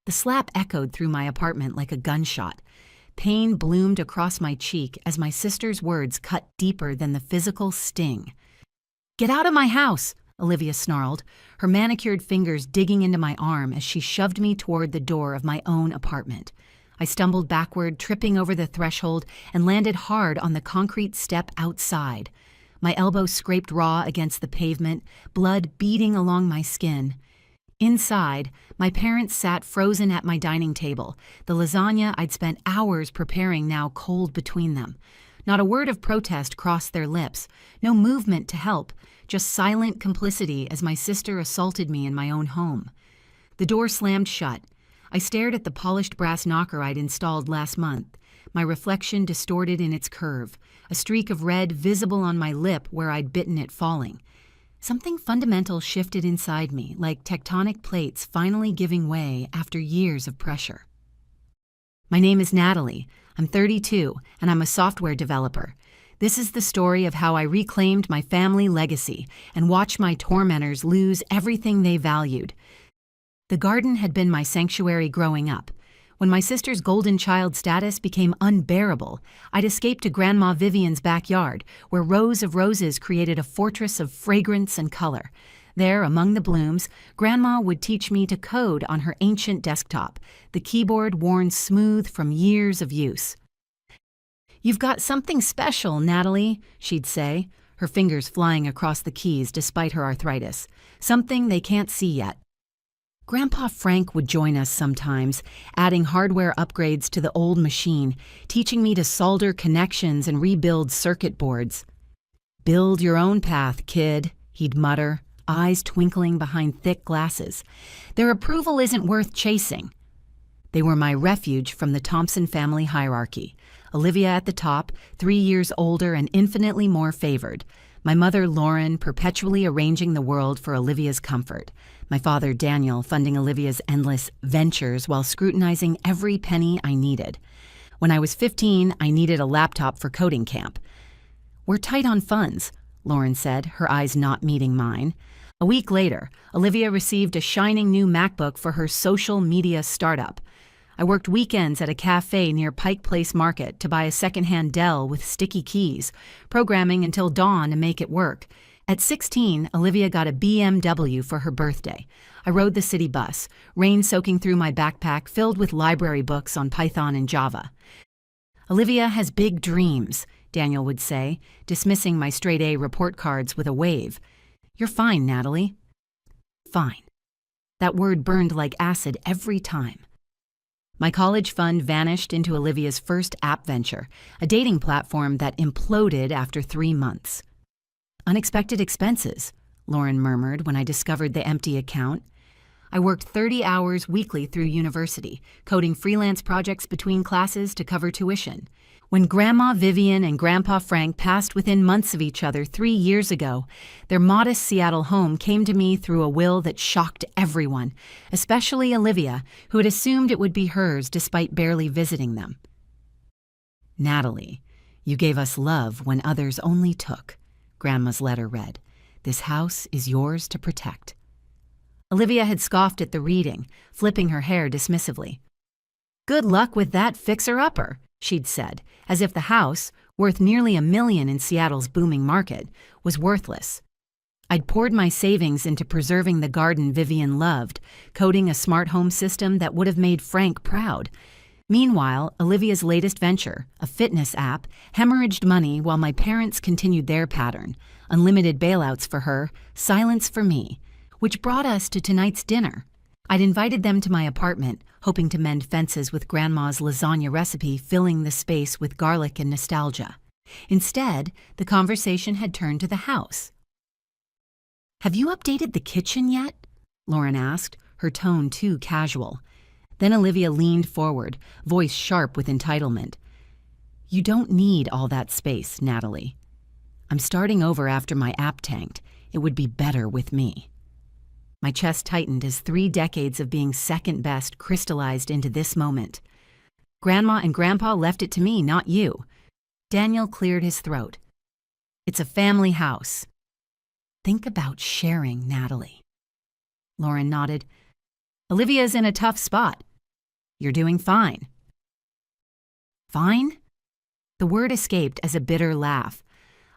The slap echoed through my apartment like a gunshot. Pain bloomed across my cheek as my sister's words cut deeper than the physical sting. "Get out of my house!" Olivia snarled, her manicured fingers digging into my arm as she shoved me toward the door of my own apartment. I stumbled backward, tripping over the threshold, and landed hard on the concrete step outside. My elbow scraped raw against the pavement, blood beading along my skin. Inside, my parents sat frozen at my dining table, the lasagna I'd spent hours preparing now cold between them. Not a word of protest crossed their lips, no movement to help, just silent complicity as my sister assaulted me in my own home. The door slammed shut. I stared at the polished brass knocker I'd installed last month, my reflection distorted in its curve, a streak of red visible on my lip where I'd bitten it falling. Something fundamental shifted inside me, like tectonic plates finally giving way after years of pressure. My name is Natalie. I'm 32, and I'm a software developer. This is the story of how I reclaimed my family legacy and watched my tormentors lose everything they valued. The garden had been my sanctuary growing up. When my sister's golden child status became unbearable, I'd escaped to Grandma Vivian's backyard, where rows of roses created a fortress of fragrance and color. There, among the blooms, Grandma would teach me to code on her ancient desktop, the keyboard worn smooth from years of use. "You've got something special, Natalie," she'd say, her fingers flying across the keys despite her arthritis. "Something they can't see yet." Grandpa Frank would join us sometimes, adding hardware upgrades to the old machine, teaching me to solder connections and rebuild circuit boards. "Build your own path, kid," he'd mutter, eyes twinkling behind thick glasses. "Their approval isn't worth chasing." They were my refuge from the Thompson family hierarchy. Olivia at the top, 3 years older and infinitely more favored. My mother, Lauren, perpetually arranging the world for Olivia's comfort. My father, Daniel, funding Olivia's endless ventures while scrutinizing every penny I needed. When I was 15, I needed a laptop for coding camp. "We're tight on funds," Lauren said, her eyes not meeting mine. A week later, Olivia received a shining new MacBook for her social media startup. I worked weekends at a cafe near Pike Place Market to buy a secondhand Dell with sticky keys, programming until dawn to make it work. At 16, Olivia got a BMW for her birthday. I rode the city bus, rain soaking through my backpack filled with library books on Python and Java. "Olivia has big dreams," Daniel would say, dismissing my straight-A report cards with a wave. "You're fine, Natalie." Fine. That word burned like acid every time. My college fund vanished into Olivia's first app venture, a dating platform that imploded after 3 months. "Unexpected expenses," Lauren murmured when I discovered the empty account. I worked 30 hours weekly through university, coding freelance projects between classes to cover tuition. When Grandma Vivian and Grandpa Frank passed within months of each other 3 years ago, their modest Seattle home came to me through a will that shocked everyone, especially Olivia, who had assumed it would be hers despite barely visiting them. "Natalie, you gave us love when others only took," Grandma's letter read. "This house is yours to protect." Olivia had scoffed at the reading, flipping her hair dismissively. "Good luck with that fixer-upper," she'd said, as if the house, worth nearly $1 million in Seattle's booming market, was worthless. I'd poured my savings into preserving the garden Vivian loved, coding a smart home system that would have made Frank proud. Meanwhile, Olivia's latest venture, a fitness app, hemorrhaged money while my parents continued their pattern. Unlimited bailouts for her, silence for me, which brought us to tonight's dinner. I'd invited them to my apartment, hoping to mend fences with Grandma's lasagna recipe filling the space with garlic and nostalgia. Instead, the conversation had turned to the house. "Have you updated the kitchen yet?" Lauren asked, her tone too casual. Then Olivia leaned forward, voice sharp with entitlement. "You don't need all that space, Natalie. I'm starting over after my app tanked. It would be better with me." My chest tightened as 3 decades of being second best crystallized into this moment. "Grandma and Grandpa left it to me, not you." Daniel cleared his throat. "It's a family house." "Think about sharing, Natalie." Lauren nodded. "Olivia's in a tough spot," You're doing fine. Fine? The word escaped as a bitter laugh.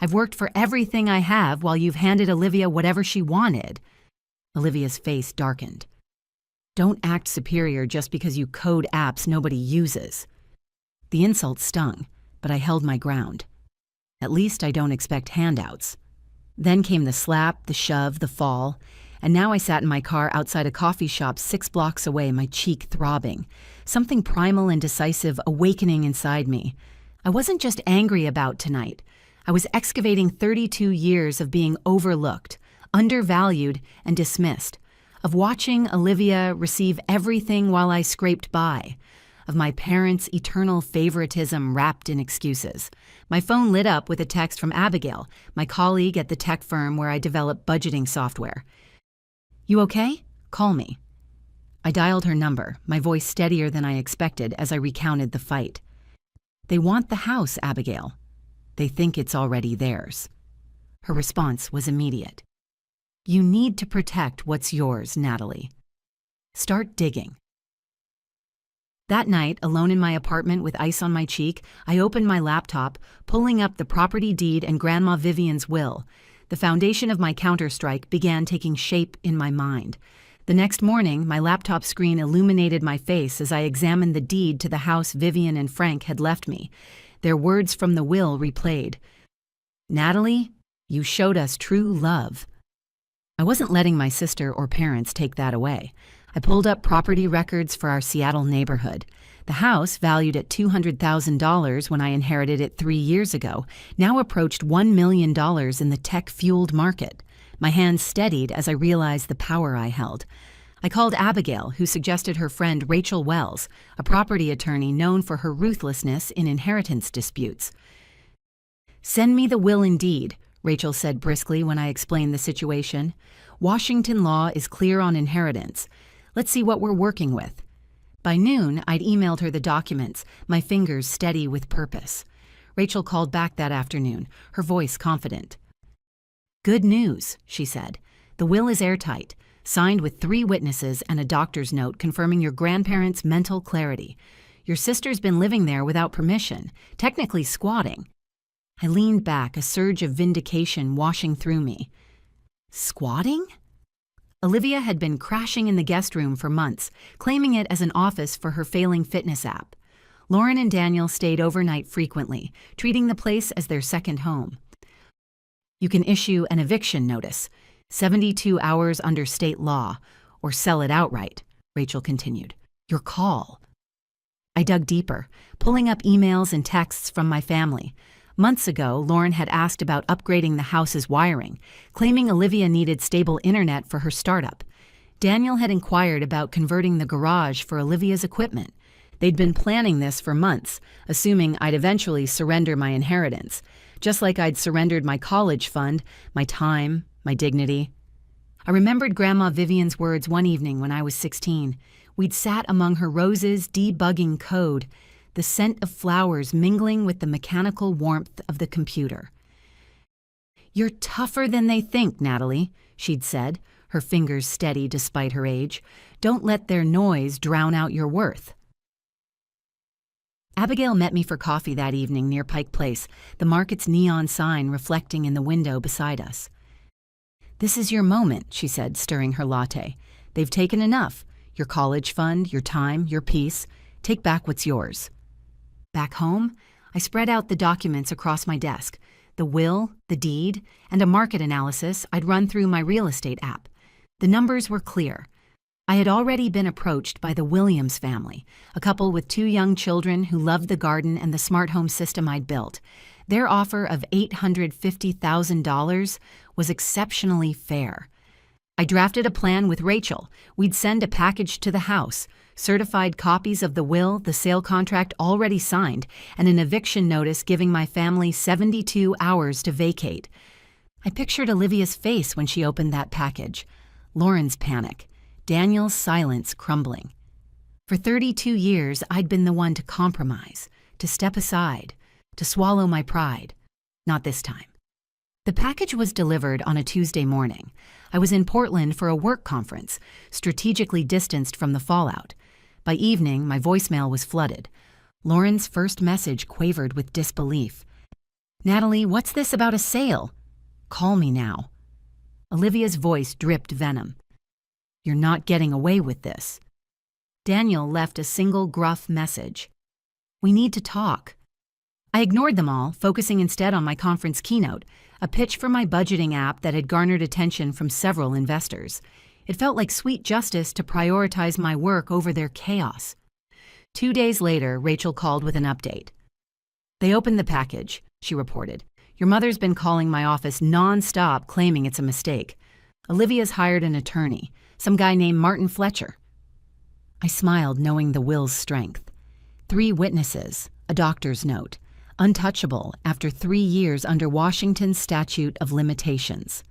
I've worked for everything I have while you've handed Olivia whatever she wanted. Olivia's face darkened. Don't act superior just because you code apps nobody uses. The insult stung, but I held my ground. At least I don't expect handouts. Then came the slap, the shove, the fall, and now I sat in my car outside a coffee shop 6 blocks away, my cheek throbbing. Something primal and decisive awakening inside me. I wasn't just angry about tonight. I was excavating 32 years of being overlooked, undervalued, and dismissed, of watching Olivia receive everything while I scraped by, of my parents' eternal favoritism wrapped in excuses. My phone lit up with a text from Abigail, my colleague at the tech firm where I develop budgeting software. You okay? Call me. I dialed her number, my voice steadier than I expected as I recounted the fight. They want the house, Abigail. They think it's already theirs. Her response was immediate. You need to protect what's yours, Natalie. Start digging. That night, alone in my apartment with ice on my cheek, I opened my laptop, pulling up the property deed and Grandma Vivian's will. The foundation of my counterstrike began taking shape in my mind. The next morning, my laptop screen illuminated my face as I examined the deed to the house Vivian and Frank had left me. Their words from the will replayed. Natalie, you showed us true love. I wasn't letting my sister or parents take that away. I pulled up property records for our Seattle neighborhood. The house, valued at $200,000 when I inherited it 3 years ago, now approached $1 million in the tech-fueled market. My hands steadied as I realized the power I held. I called Abigail, who suggested her friend Rachel Wells, a property attorney known for her ruthlessness in inheritance disputes. Send me the will and deed, Rachel said briskly when I explained the situation. Washington law is clear on inheritance. Let's see what we're working with. By noon, I'd emailed her the documents, my fingers steady with purpose. Rachel called back that afternoon, her voice confident. Good news, she said. The will is airtight, signed with 3 witnesses and a doctor's note confirming your grandparents' mental clarity. Your sister's been living there without permission, technically squatting. I leaned back, a surge of vindication washing through me. Squatting? Olivia had been crashing in the guest room for months, claiming it as an office for her failing fitness app. Lauren and Daniel stayed overnight frequently, treating the place as their second home. You can issue an eviction notice, 72 hours under state law, or sell it outright, Rachel continued. Your call. I dug deeper, pulling up emails and texts from my family. Months ago, Lauren had asked about upgrading the house's wiring, claiming Olivia needed stable internet for her startup. Daniel had inquired about converting the garage for Olivia's equipment. They'd been planning this for months, assuming I'd eventually surrender my inheritance, just like I'd surrendered my college fund, my time, my dignity. I remembered Grandma Vivian's words one evening when I was 16. We'd sat among her roses, debugging code, the scent of flowers mingling with the mechanical warmth of the computer. You're tougher than they think, Natalie, she'd said, her fingers steady despite her age. Don't let their noise drown out your worth. Abigail met me for coffee that evening near Pike Place, the market's neon sign reflecting in the window beside us. This is your moment, she said, stirring her latte. They've taken enough. Your college fund, your time, your peace. Take back what's yours. Back home, I spread out the documents across my desk, the will, the deed, and a market analysis I'd run through my real estate app. The numbers were clear. I had already been approached by the Williams family, a couple with 2 young children who loved the garden and the smart home system I'd built. Their offer of $850,000 was exceptionally fair. I drafted a plan with Rachel. We'd send a package to the house, certified copies of the will, the sale contract already signed, and an eviction notice giving my family 72 hours to vacate. I pictured Olivia's face when she opened that package, Lauren's panic, Daniel's silence crumbling. For 32 years, I'd been the one to compromise, to step aside, to swallow my pride. Not this time. The package was delivered on a Tuesday morning. I was in Portland for a work conference, strategically distanced from the fallout. By evening, my voicemail was flooded. Lauren's first message quavered with disbelief. "Natalie, what's this about a sale? Call me now." Olivia's voice dripped venom. "You're not getting away with this." Daniel left a single gruff message. "We need to talk." I ignored them all, focusing instead on my conference keynote, a pitch for my budgeting app that had garnered attention from several investors. It felt like sweet justice to prioritize my work over their chaos. 2 days later, Rachel called with an update. "They opened the package," she reported. "Your mother's been calling my office non-stop claiming it's a mistake. Olivia's hired an attorney, some guy named Martin Fletcher." I smiled, knowing the will's strength. 3 witnesses, a doctor's note, untouchable after 3 years under Washington's statute of limitations.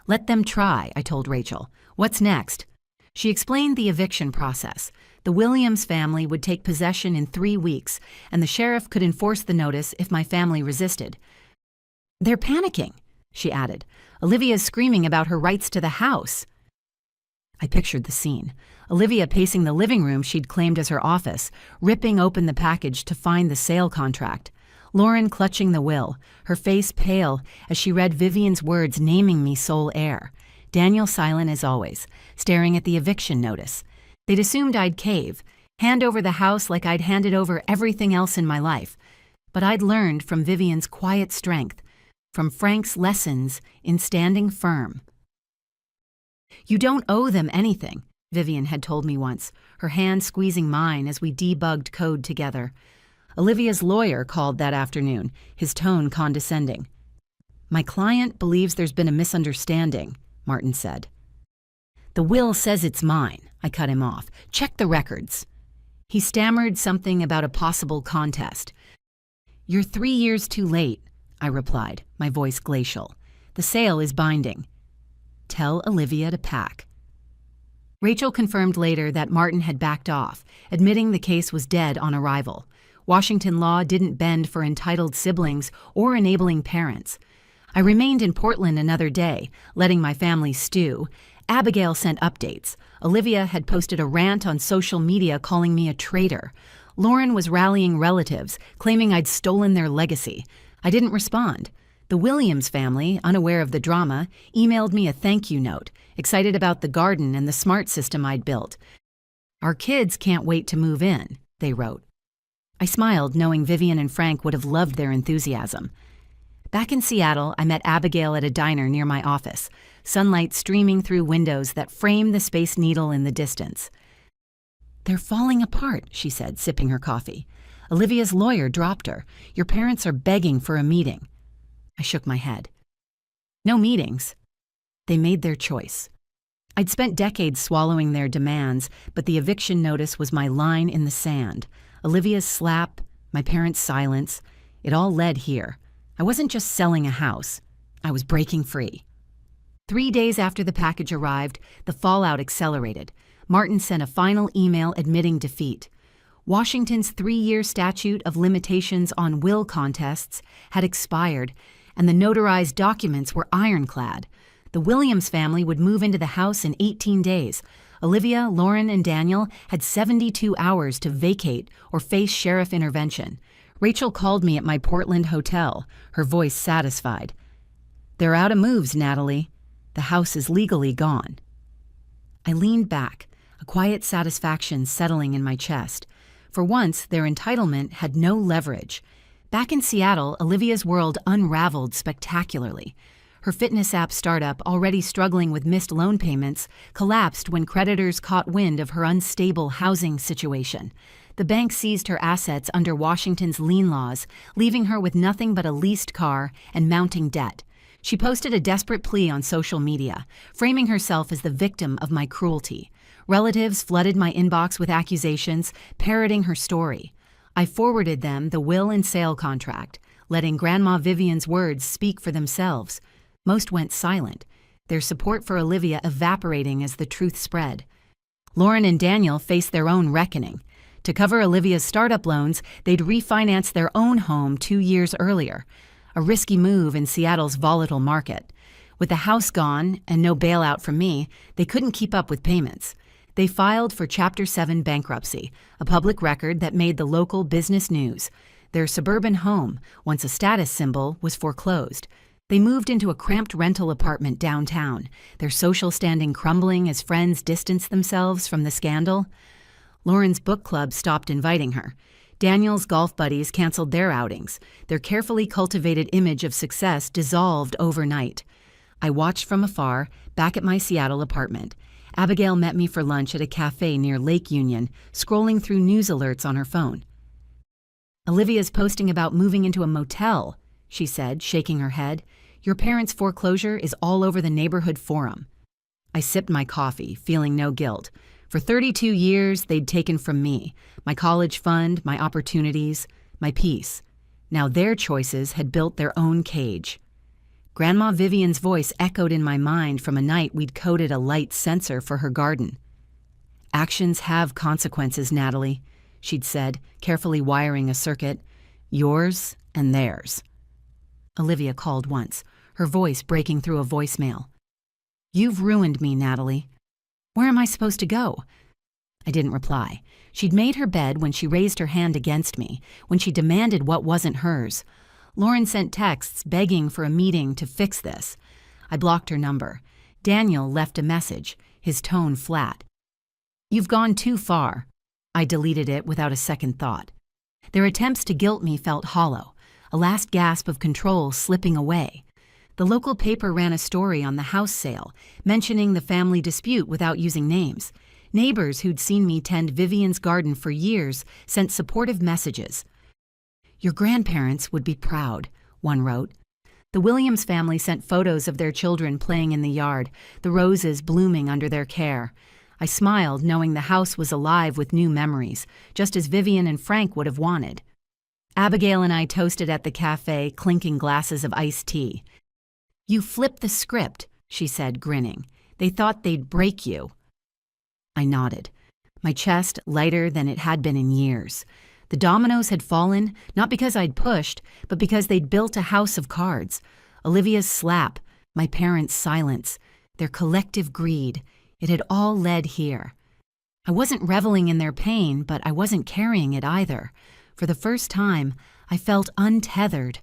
"Let them try," I told Rachel. "What's next?" She explained the eviction process. The Williams family would take possession in 3 weeks, and the sheriff could enforce the notice if my family resisted. "They're panicking," she added. "Olivia's screaming about her rights to the house." I pictured the scene. Olivia pacing the living room she'd claimed as her office, ripping open the package to find the sale contract. Lauren clutching the will, her face pale as she read Vivian's words naming me sole heir. Daniel silent as always, staring at the eviction notice. They'd assumed I'd cave, hand over the house like I'd handed over everything else in my life. But I'd learned from Vivian's quiet strength, from Frank's lessons in standing firm. "You don't owe them anything," Vivian had told me once, her hand squeezing mine as we debugged code together. Olivia's lawyer called that afternoon, his tone condescending. "My client believes there's been a misunderstanding," Martin said. "The will says it's mine," I cut him off. "Check the records." He stammered something about a possible contest. "You're 3 years too late," I replied, my voice glacial. "The sale is binding. Tell Olivia to pack." Rachel confirmed later that Martin had backed off, admitting the case was dead on arrival. Washington law didn't bend for entitled siblings or enabling parents. I remained in Portland another day, letting my family stew. Abigail sent updates. Olivia had posted a rant on social media calling me a traitor. Lauren was rallying relatives, claiming I'd stolen their legacy. I didn't respond. The Williams family, unaware of the drama, emailed me a thank you note, excited about the garden and the smart system I'd built. "Our kids can't wait to move in," they wrote. I smiled, knowing Vivian and Frank would have loved their enthusiasm. Back in Seattle, I met Abigail at a diner near my office, sunlight streaming through windows that framed the Space Needle in the distance. "They're falling apart," she said, sipping her coffee. "Olivia's lawyer dropped her. Your parents are begging for a meeting." I shook my head. "No meetings." They made their choice. I'd spent decades swallowing their demands, but the eviction notice was my line in the sand. Olivia's slap, my parents' silence, it all led here. I wasn't just selling a house. I was breaking free. 3 days after the package arrived, the fallout accelerated. Martin sent a final email admitting defeat. Washington's 3-year statute of limitations on will contests had expired, and the notarized documents were ironclad. The Williams family would move into the house in 18 days. Olivia, Lauren, and Daniel had 72 hours to vacate or face sheriff intervention. Rachel called me at my Portland hotel, her voice satisfied. "They're out of moves, Natalie. The house is legally gone." I leaned back, a quiet satisfaction settling in my chest. For once, their entitlement had no leverage. Back in Seattle, Olivia's world unraveled spectacularly. Her fitness app startup, already struggling with missed loan payments, collapsed when creditors caught wind of her unstable housing situation. The bank seized her assets under Washington's lien laws, leaving her with nothing but a leased car and mounting debt. She posted a desperate plea on social media, framing herself as the victim of my cruelty. Relatives flooded my inbox with accusations, parroting her story. I forwarded them the will and sale contract, letting Grandma Vivian's words speak for themselves. Most went silent, their support for Olivia evaporating as the truth spread. Lauren and Daniel faced their own reckoning. To cover Olivia's startup loans, they'd refinanced their own home 2 years earlier, a risky move in Seattle's volatile market. With the house gone and no bailout from me, they couldn't keep up with payments. They filed for Chapter 7 bankruptcy, a public record that made the local business news. Their suburban home, once a status symbol, was foreclosed. They moved into a cramped rental apartment downtown, their social standing crumbling as friends distanced themselves from the scandal. Lauren's book club stopped inviting her. Daniel's golf buddies canceled their outings. Their carefully cultivated image of success dissolved overnight. I watched from afar, back at my Seattle apartment. Abigail met me for lunch at a cafe near Lake Union, scrolling through news alerts on her phone. "Olivia's posting about moving into a motel," she said, shaking her head. "Your parents' foreclosure is all over the neighborhood forum." I sipped my coffee, feeling no guilt. For 32 years, they'd taken from me my college fund, my opportunities, my peace. Now their choices had built their own cage. Grandma Vivian's voice echoed in my mind from a night we'd coded a light sensor for her garden. "Actions have consequences, Natalie," she'd said, carefully wiring a circuit. "Yours and theirs." Olivia called once, her voice breaking through a voicemail. "You've ruined me, Natalie. Where am I supposed to go?" I didn't reply. She'd made her bed when she raised her hand against me, when she demanded what wasn't hers. Lauren sent texts begging for a meeting to fix this. I blocked her number. Daniel left a message, his tone flat. "You've gone too far." I deleted it without a second thought. Their attempts to guilt me felt hollow, a last gasp of control slipping away. The local paper ran a story on the house sale, mentioning the family dispute without using names. Neighbors who'd seen me tend Vivian's garden for years sent supportive messages. "Your grandparents would be proud," one wrote. The Williams family sent photos of their children playing in the yard, the roses blooming under their care. I smiled, knowing the house was alive with new memories, just as Vivian and Frank would have wanted. Abigail and I toasted at the cafe, clinking glasses of iced tea. "You flipped the script," she said, grinning. "They thought they'd break you." I nodded, my chest lighter than it had been in years. The dominoes had fallen, not because I'd pushed, but because they'd built a house of cards. Olivia's slap, my parents' silence, their collective greed. It had all led here. I wasn't reveling in their pain, but I wasn't carrying it either. For the first time, I felt untethered.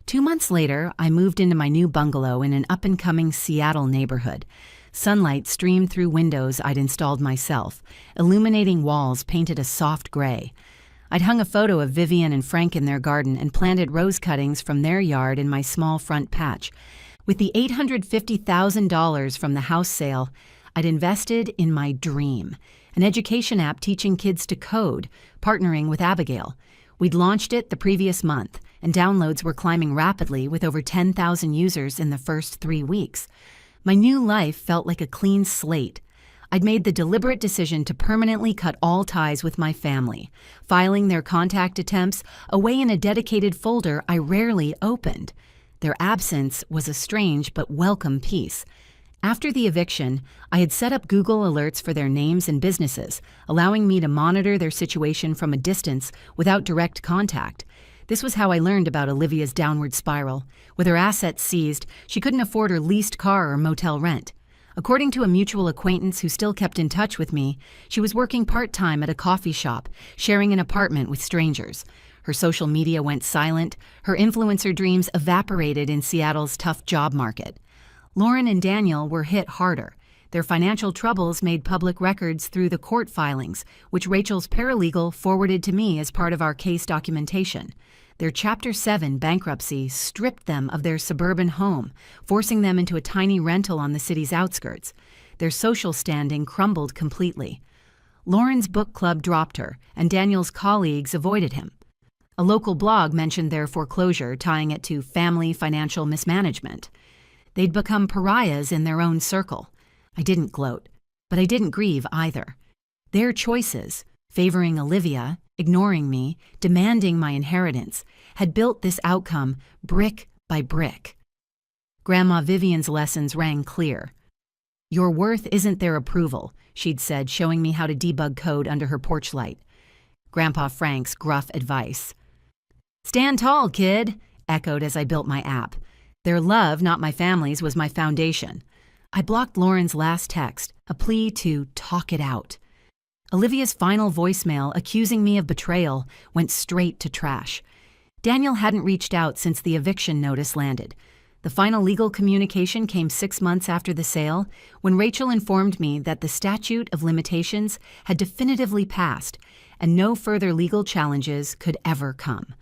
2 months later, I moved into my new bungalow in an up-and-coming Seattle neighborhood. Sunlight streamed through windows I'd installed myself, illuminating walls painted a soft gray. I'd hung a photo of Vivian and Frank in their garden and planted rose cuttings from their yard in my small front patch. With the $850,000 from the house sale, I'd invested in my dream, an education app teaching kids to code, partnering with Abigail. We'd launched it the previous month, and downloads were climbing rapidly with over 10,000 users in the first 3 weeks. My new life felt like a clean slate. I'd made the deliberate decision to permanently cut all ties with my family, filing their contact attempts away in a dedicated folder I rarely opened. Their absence was a strange but welcome piece. After the eviction, I had set up Google alerts for their names and businesses, allowing me to monitor their situation from a distance without direct contact. This was how I learned about Olivia's downward spiral. With her assets seized, she couldn't afford her leased car or motel rent. According to a mutual acquaintance who still kept in touch with me, she was working part-time at a coffee shop, sharing an apartment with strangers. Her social media went silent, her influencer dreams evaporated in Seattle's tough job market. Lauren and Daniel were hit harder. Their financial troubles made public records through the court filings, which Rachel's paralegal forwarded to me as part of our case documentation. Their Chapter 7 bankruptcy stripped them of their suburban home, forcing them into a tiny rental on the city's outskirts. Their social standing crumbled completely. Lauren's book club dropped her, and Daniel's colleagues avoided him. A local blog mentioned their foreclosure, tying it to family financial mismanagement. They'd become pariahs in their own circle. I didn't gloat, but I didn't grieve either. Their choices, favoring Olivia, ignoring me, demanding my inheritance, had built this outcome brick by brick. Grandma Vivian's lessons rang clear. "Your worth isn't their approval," she'd said, showing me how to debug code under her porch light. Grandpa Frank's gruff advice. "Stand tall, kid," echoed as I built my app. Their love, not my family's, was my foundation. I blocked Lauren's last text, a plea to talk it out. Olivia's final voicemail accusing me of betrayal went straight to trash. Daniel hadn't reached out since the eviction notice landed. The final legal communication came 6 months after the sale, when Rachel informed me that the statute of limitations had definitively passed and no further legal challenges could ever come.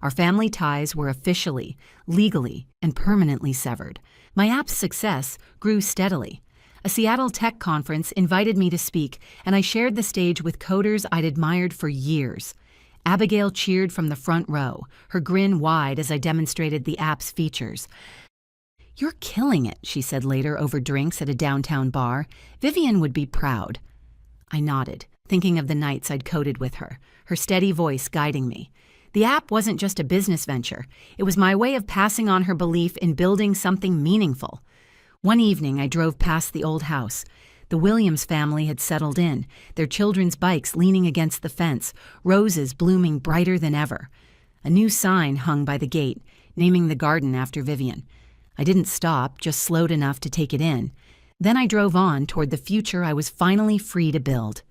Our family ties were officially, legally, and permanently severed. My app's success grew steadily. A Seattle tech conference invited me to speak, and I shared the stage with coders I'd admired for years. Abigail cheered from the front row, her grin wide as I demonstrated the app's features. "You're killing it," she said later over drinks at a downtown bar. "Vivian would be proud." I nodded, thinking of the nights I'd coded with her, her steady voice guiding me. The app wasn't just a business venture. It was my way of passing on her belief in building something meaningful. One evening, I drove past the old house. The Williams family had settled in, their children's bikes leaning against the fence, roses blooming brighter than ever. A new sign hung by the gate, naming the garden after Vivian. I didn't stop, just slowed enough to take it in. Then I drove on toward the future I was finally free to build.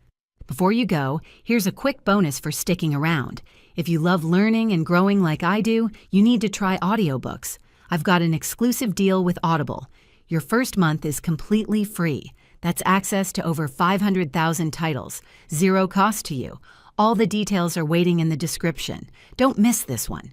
Before you go, here's a quick bonus for sticking around. If you love learning and growing like I do, you need to try audiobooks. I've got an exclusive deal with Audible. Your first month is completely free. That's access to over 500,000 titles, zero cost to you. All the details are waiting in the description. Don't miss this one.